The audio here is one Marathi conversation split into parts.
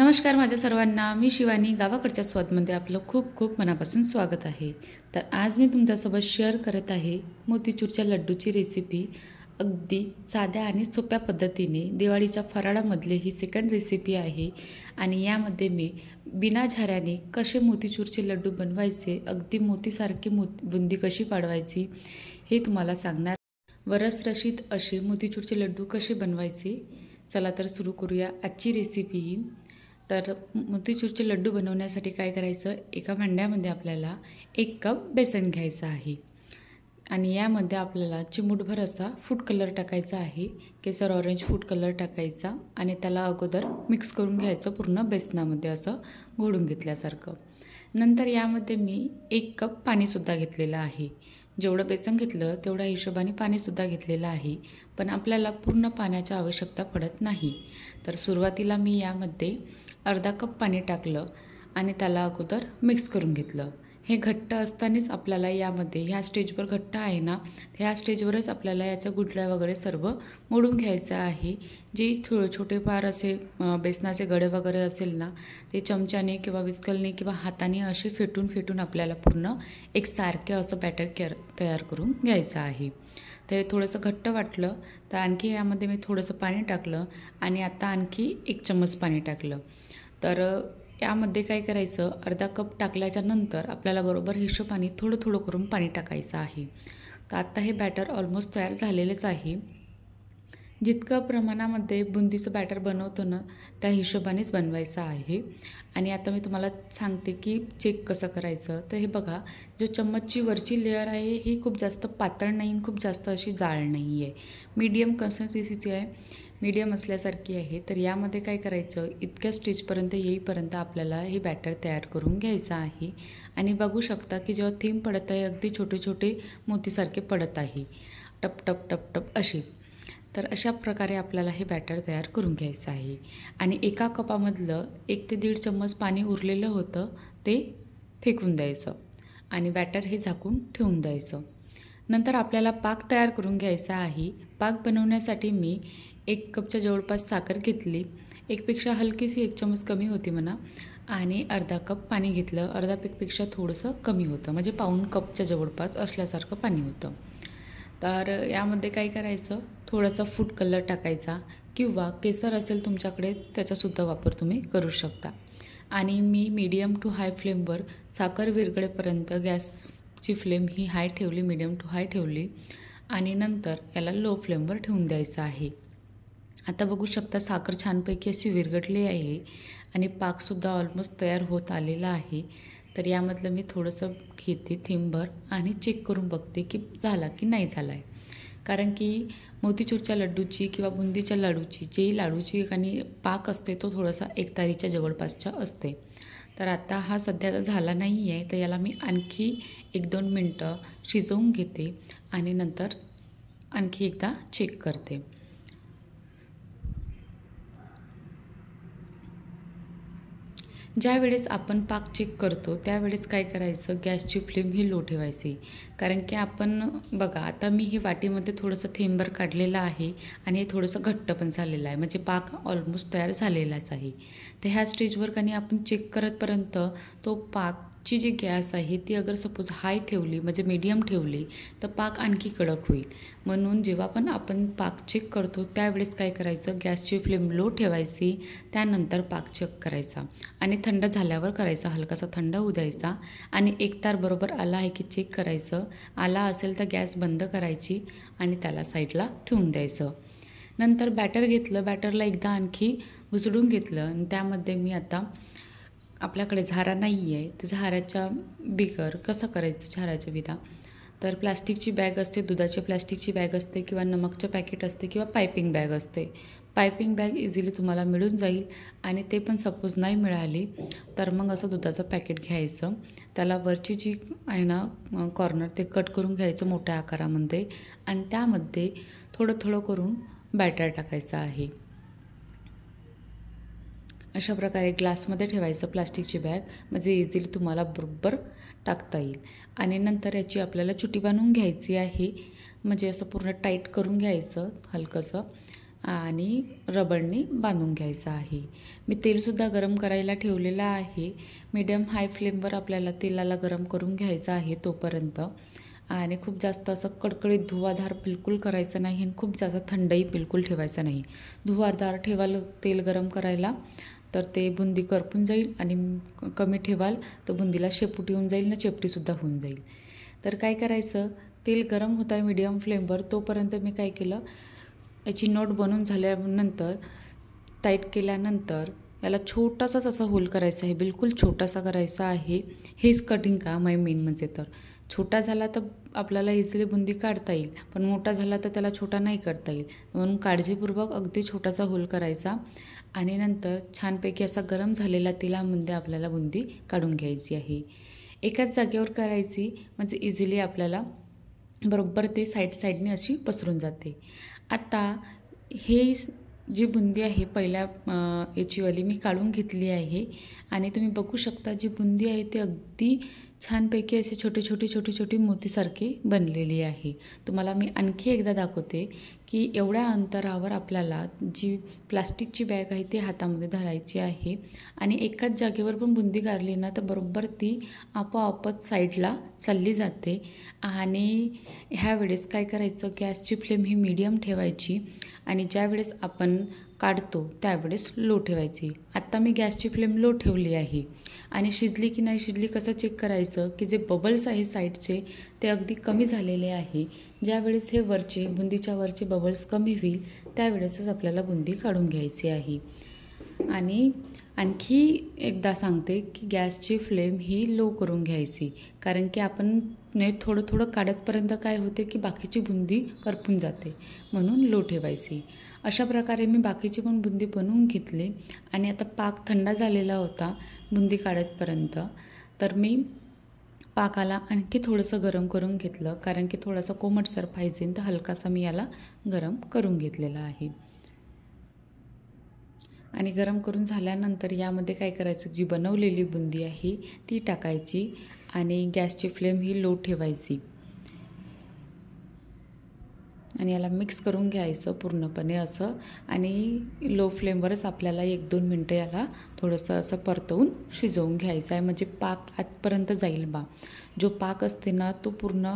नमस्कार माझ्या सर्वांना, मी शिवानी. गावाकडच्या स्वादमध्ये आपलं खूप खूप मनापासून स्वागत आहे. तर आज मी तुमच्यासोबत शेअर करत आहे मोतीचूरच्या लड्डूची रेसिपी. अगदी साध्या आणि सोप्या पद्धतीने दिवाळीच्या फराळामधली ही सेकंड रेसिपी आहे. आणि यामध्ये मी बिना झाऱ्याने कसे मोतीचूरचे लड्डू बनवायचे, अगदी मोतीसारखी बुंदी कशी पाडवायची हे तुम्हाला सांगणार व रसरशीत असे मोतीचूरचे लड्डू कसे बनवायचे. चला तर सुरू करूया आजची रेसिपी. तर मोतीचूरचे लड्डू बनवण्यासाठी काय करायचं, एका भांड्यामध्ये आपल्याला 1 कप बेसन घ्यायचं आहे आणि यामध्ये आपल्याला चिमूटभर असा फूड कलर टाकायचा आहे. केसर ऑरेंज फूड कलर टाकायचा आणि त्याला अगोदर मिक्स करून घ्यायचं पूर्ण बेसनामध्ये असं घोळून घेतल्यासारखं. नंतर यामध्ये मी 1 कप पाणीसुद्धा घेतलेलं आहे. जेवढं बेसन घेतलं तेवढ्या हिशोबाने पाणीसुद्धा घेतलेलं आहे, पण आपल्याला पूर्ण पाण्याची आवश्यकता पडत नाही. तर सुरुवातीला मी यामध्ये अर्धा कप पाणी टाकलं आणि त्याला अगोदर मिक्स करून घेतलं. हे घट्ट असतानाच आपल्याला यामध्ये ह्या स्टेजवर घट्ट आहे ना, ह्या स्टेजवरच आपल्याला याच्या गुठळ्या वगैरे सर्व मोडून घ्यायचं आहे. जे छोटे फार असे बेसनाचे गडे वगैरे असेल ना, ते चमच्याने किंवा विस्कलने किंवा हाताने असे फेटून आपल्याला पूर्ण एकसारखे असं बॅटर तयार करून घ्यायचं आहे. ते थोडंसं घट्ट वाटलं तर आणखी यामध्ये मी थोडंसं पाणी टाकलं आणि आता आणखी 1 चम्मच पाणी टाकलं. तर यामध्ये काय करायचं, अर्धा कप टाकल्याच्या नंतर आपल्याला बरोबर हिशोबाने थोडं करून पाणी टाकायचं आहे. तर आत्ता हे बॅटर ऑलमोस्ट तयार झालेलेच आहे. जितकं प्रमाणामध्ये बुंदीचं बॅटर बनवतो ना, त्या हिशोबानेच बनवायचं आहे. आणि आता मी तुम्हाला सांगते की चेक कसं करायचं. तर हे बघा, जो चम्मचची वरची लेअर आहे ही खूप जास्त पातळ नाही, खूप जास्त अशी जाड नाही आहे, मीडियम कन्सिस्टन्सीची आहे, मीडियम असल्यासारखी आहे. तर यामध्ये काय करायचं, इतक्या स्टेजपर्यंत येईपर्यंत आपल्याला हे बॅटर तयार करून घ्यायचं आहे. आणि बघू शकता की जेव्हा थीम पडत आहे अगदी छोटे मोतीसारखे पडत आहे, टप टप टप टप अशी. तर अशा प्रकारे आपल्याला हे बॅटर तयार करून घ्यायचं आहे. आणि एका कपामधलं 1 ते 1.5 चम्मच पाणी उरलेलं होतं ते फेकून द्यायचं आणि बॅटर हे झाकून ठेवून द्यायचं. नंतर आपल्याला पाक तयार करून घ्यायचा आहे. पाक बनवण्यासाठी मी 1 कपच्या जवळपास साखर घेतली, एकपेक्षा हलकीशी 1 चम्मच कमी होती म्हणा, आणि अर्धा कप पाणी घेतलं. अर्धा पेक्षा थोडंसं कमी होतं, म्हणजे पाऊण कपच्या जवळपास असल्यासारखं पाणी होतं. तर यामध्ये काय करायचं, थोडासा फूड कलर टाकायचा किंवा केसर असेल तुमच्याकडे त्याचासुद्धा वापर तुम्ही करू शकता. आणि मी मीडियम टू हाय फ्लेमवर साखर विरघळेपर्यंत गॅसची फ्लेम ही हाय ठेवली, मीडियम टू हाय ठेवली आणि नंतर याला लो फ्लेमवर ठेवून द्यायचं आहे. आता बघू शकता साखर छानपैकी अशी विरघळली आहे आणि पाकसुद्धा ऑलमोस्ट तयार होत आलेला आहे. तर यामधलं मी थोडंसं घेते थेंबभर आणि चेक करून बघते की झाला की नाही झाला आहे. कारण की मोतीचूरच्या लड्डूची किंवा बुंदीच्या लाडूची लाडूची आणि पाक असते तो थोडासा एकतारीच्या जवळपासच्या असते. तर आता हा सध्या झाला नाही आहे, तर याला मी आणखी 1-2 मिनटं शिजवून घेते आणि नंतर आणखी एकदा चेक करते. ज्यावेळेस आपण पाक चेक करतो त्यावेळेस काय करायचं, गॅसची फ्लेम ही लो ठेवायची. कारण की आपण बघा, आता मी हे वाटीमध्ये थोडंसं थेंबर काढलेलं आहे आणि हे थोडंसं घट्ट पण झालेलं आहे, म्हणजे पाक ऑलमोस्ट तयार झालेलाच आहे. तर ह्या स्टेजवर का नाही आपण चेक करतपर्यंत तो पाकची जी गॅस आहे ती अगर सपोज हाय ठेवली, म्हणजे मीडियम ठेवली, तर पाक आणखी कडक होईल. म्हणून जेव्हा पण आपण पाक चेक करतो त्यावेळेस काय करायचं, गॅसची फ्लेम लो ठेवायची, त्यानंतर पाक चेक करायचा आणि थंड झाल्यावर करायचा, हलकासा थंड होऊ द्यायचा आणि एकतार बरोबर आला आहे की चेक करायचं. आला असेल तर गॅस बंद करायची आणि त्याला साईडला ठेवून द्यायचं. नंतर बॅटर घेतलं, बॅटरला एकदा आणखी घुसडून घेतलं आणि त्यामध्ये मी आता, आपल्याकडे झारा नाही आहे तर झाऱ्याच्या बिगर कसं करायचं, झाऱ्याच्या बिना. तर प्लास्टिकची बॅग असते, दुधाची प्लास्टिकची बॅग असते किंवा नमकचं पॅकेट असते किंवा पायपिंग बॅग असते. पायपिंग बॅग इझिली तुम्हाला मिळून जाईल आणि ते पण सपोज नाही मिळाली तर मग असं दुधाचं पॅकेट घ्यायचं, त्याला वरची जी आहे ना कॉर्नर ते कट करून घ्यायचं मोठ्या आकारामध्ये आणि त्यामध्ये थोडं करून बॅटर टाकायचं आहे. अशा प्रकारे ग्लासमध्ये ठेवायचं प्लास्टिकची बॅग, म्हणजे इझिली तुम्हाला बरोबर टाकता येईल. आणि नंतर याची आपल्याला चुटी बनवून घ्यायची आहे, म्हणजे असं पूर्ण टाईट करून घ्यायचं हलकंसं आणि रबरने बांधून घ्यायचा आहे. मी तेलसुद्धा गरम करायला ठेवलेलं आहे. मीडियम हाय फ्लेमवर आपल्याला तेलाला गरम करून घ्यायचं आहे तोपर्यंत. आणि खूप जास्त असं कडकडीत धुवाधार बिलकुल करायचं नाही आणि खूप जास्त थंडही बिलकुल ठेवायचं नाही. धुवाधार ठेवाल तेल गरम करायला तर ते बुंदी करपून जाईल आणि कमी ठेवाल तर बुंदीला शेपूट येऊन जाईल ना चेपटीसुद्धा होऊन जाईल. तर काय करायचं, तेल गरम होत आहे मीडियम फ्लेमवर, तोपर्यंत मी काय केलं, याची नोट बनवून झाल्यानंतर टाईट केल्यानंतर याला छोटासाच असा होल करायचा आहे, बिलकुल छोटासा करायचा आहे. हेच कटिंग काम आहे मेन म्हणजे. तर छोटा झाला तर आपल्याला इझिली बुंदी काढता येईल, पण मोठा झाला तर त्याला छोटा नाही करता येईल. म्हणून काळजीपूर्वक अगदी छोटासा होल करायचा आणि नंतर छानपैकी असा गरम झालेला तेलामध्ये आपल्याला बुंदी काढून घ्यायची आहे. एकाच जागेवर करायची म्हणजे इझिली आपल्याला बरोबर ते साईडने अशी पसरून जाते. आता हे जी बुंदी आहे पहिल्या याचीवाली मी काढून घेतली आहे आणि तुम्ही बघू शकता जी बुंदी आहे ती अगदी छानपैकी असे छोटे मोतीसारखे बनलेली आहे. तुम्हाला मी आणखी एकदा दाखवते की एवढ्या अंतरावर आपल्याला जी प्लास्टिकची बॅग आहे ती हातामध्ये धरायची आहे आणि एकाच जागेवर पण बुंदी काढली ना तर बरोबर ती आपोआपच साईडला चालली जाते. आणि ह्या वेळेस काय करायचं, गॅसची फ्लेम ही मीडियम ठेवायची आणि ज्या वेळेस आपण काढतो त्यावेळेस लो ठेवायची. आत्ता मी गॅसची फ्लेम लो ठेवली आहे आणि शिजली की नाही शिजली कसं चेक करायचं की जे बबल्स आहे साईडचे ते अगदी कमी झालेले आहे. ज्यावेळेस हे वरचे बुंदीच्या वरचे बबल्स कमी होईल त्यावेळेसच आपल्याला बुंदी काढून घ्यायची आहे. आणि आणखी एकदा सांगते की गॅसची फ्लेम ही लो करून घ्यायची, कारण की आपण थोडं काढतपर्यंत काय होते की बाकीची बुंदी करपून जाते, म्हणून लो ठेवायची. अशा प्रकारे मी बाकीची पण बुंदी बनवून घेतली आणि आता पाक थंड झालेला होता बुंदी काढतपर्यंत. तर मी पाकाला आणखी थोडंसं गरम करून घेतलं, कारण की थोडंसं कोमटसर पाहिजे तर हलकासा मी याला गरम करून घेतलेला आहे. आणि गरम करून झाल्यानंतर यामध्ये काय करायचं, जी बनवलेली बुंदी आहे ती टाकायची आणि गॅसची फ्लेम ही लो ठेवायची आणि याला मिक्स करून घ्यायचं पूर्णपणे असं. आणि लो फ्लेमवरच आपल्याला 1-2 मिनटं याला थोडंसं असं परतवून शिजवून घ्यायचं आहे, म्हणजे पाक आतपर्यंत जाईल बा. जो पाक असते ना तो पूर्ण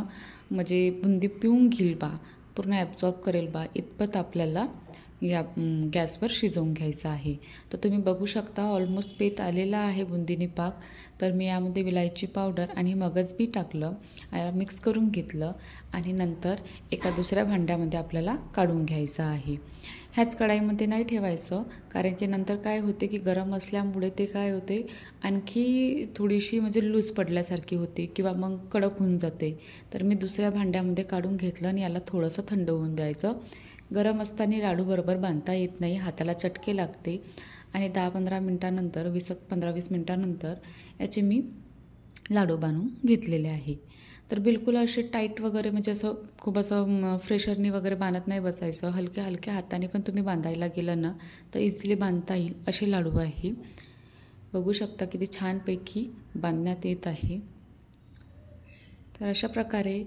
म्हणजे बुंदी पिऊन घेईल बा, पूर्ण ॲब्झॉर्ब करेल बा, इतपत आपल्याला या गॅसवर शिजवून घ्यायचं आहे. तर तुम्ही बघू शकता ऑलमोस्ट पेत आलेला आहे बुंदीनी पाक. तर मी यामध्ये विलायची पावडर आणि मगज बी टाकलं, याला मिक्स करून घेतलं आणि नंतर एका दुसऱ्या भांड्यामध्ये आपल्याला काढून घ्यायचं आहे. ह्याच कढाईमध्ये नाही ठेवायचं, कारण की नंतर काय होते की गरम असल्यामुळे ते काय होते आणखी थोडीशी म्हणजे लूज पडल्यासारखी होते किंवा मग कडक होऊन जाते. तर मी दुसऱ्या भांड्यामध्ये काढून घेतलं आणि याला थोडंसं थंड होऊन द्यायचं. गरम असताना लाडू बरोबर बांधता येत नाही, हाताला चटके लागते. आणि 10-15 मिनटानंतर 15-20 मिनटानंतर याचे मी लाडू बांधून घेतलेले आहे. तर बिलकुल असे टाईट वगैरे म्हणजे असं खूप असं फ्रेशरनी वगैरे बांधत नाही बसायचं. हलक्या हाताने पण तुम्ही बांधायला गेलं ना तर इझिली बांधता येईल असे लाडू आहे. बघू शकता किती छानपैकी बांधण्यात येत आहे. तर अशा प्रकारे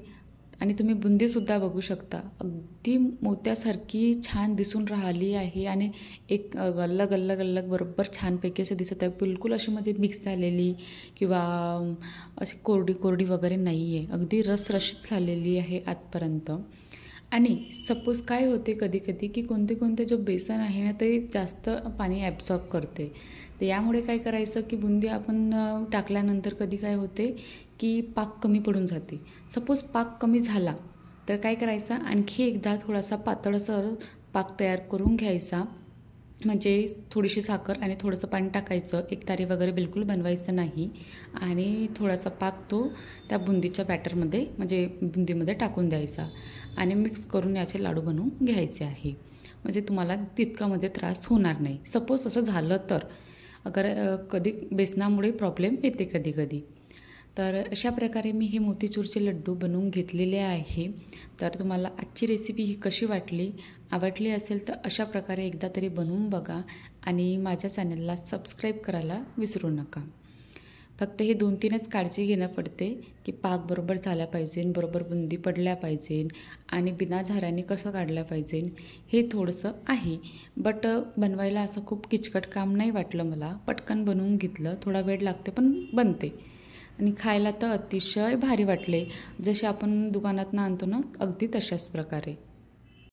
आणि तुम्ही बुंदीसुद्धा बघू शकता अगदी मोत्यासारखी छान दिसून राहिली आहे आणि एक अलग बरोबर छानपैकी असं दिसत आहे. बिलकुल अशी म्हणजे मिक्स झालेली किंवा अशी कोरडी वगैरे नाही आहे, अगदी रसरशीत झालेली आहे आतपर्यंत. आणि सपोज काय होते कधी की कोणते जो बेसन आहे ना ते जास्त पाणी ॲब्झॉर्ब करते. तर यामुळे काय करायचं की बुंदी आपण टाकल्यानंतर कधी काय होते की पाक कमी पडून जाते. सपोज पाक कमी झाला तर काय करायचं, आणखी एकदा थोडासा पातळसर पाक तयार करून घ्यायचा, म्हणजे थोडीशी साखर आणि थोडंसं पाणी टाकायचं. एकतारी वगैरे बिलकुल बनवायचं नाही आणि थोडासा पाक तो त्या बुंदीच्या बॅटरमध्ये म्हणजे बुंदीमध्ये टाकून द्यायचा आणि मिक्स करून याचे लाडू बनवून घ्यायचे आहे. म्हणजे तुम्हाला तितका म्हणजे त्रास होणार नाही. सपोज असं झालं तर कधी बेसनामुळे प्रॉब्लेम येते कधी. तर अशा प्रकारे मी हे मोतीचूरचे लड्डू बनवून घेतलेले आहे. तर तुम्हाला आजची रेसिपी ही कशी वाटली, आवडली असेल तर अशा प्रकारे एकदा तरी बनवून बघा आणि माझ्या चॅनलला सबस्क्राईब करायला विसरू नका. फक्त हे 2-3च काळजी घेणं पडते की पाक बरोबर झाला पाहिजे, बरोबर बुंदी पडल्या पाहिजे आणि बिना झाऱ्याने कसं काढल्या पाहिजे हे थोडंसं आहे. बट बनवायला असं खूप किचकट काम नाही वाटलं मला. पटकन बनवून घेतलं. थोडा वेळ लागते पण बनते आणि खायला तर अतिशय भारी वाटले. जसे आपण दुकानातून आणतो ना, अगदी तशाच प्रकारे.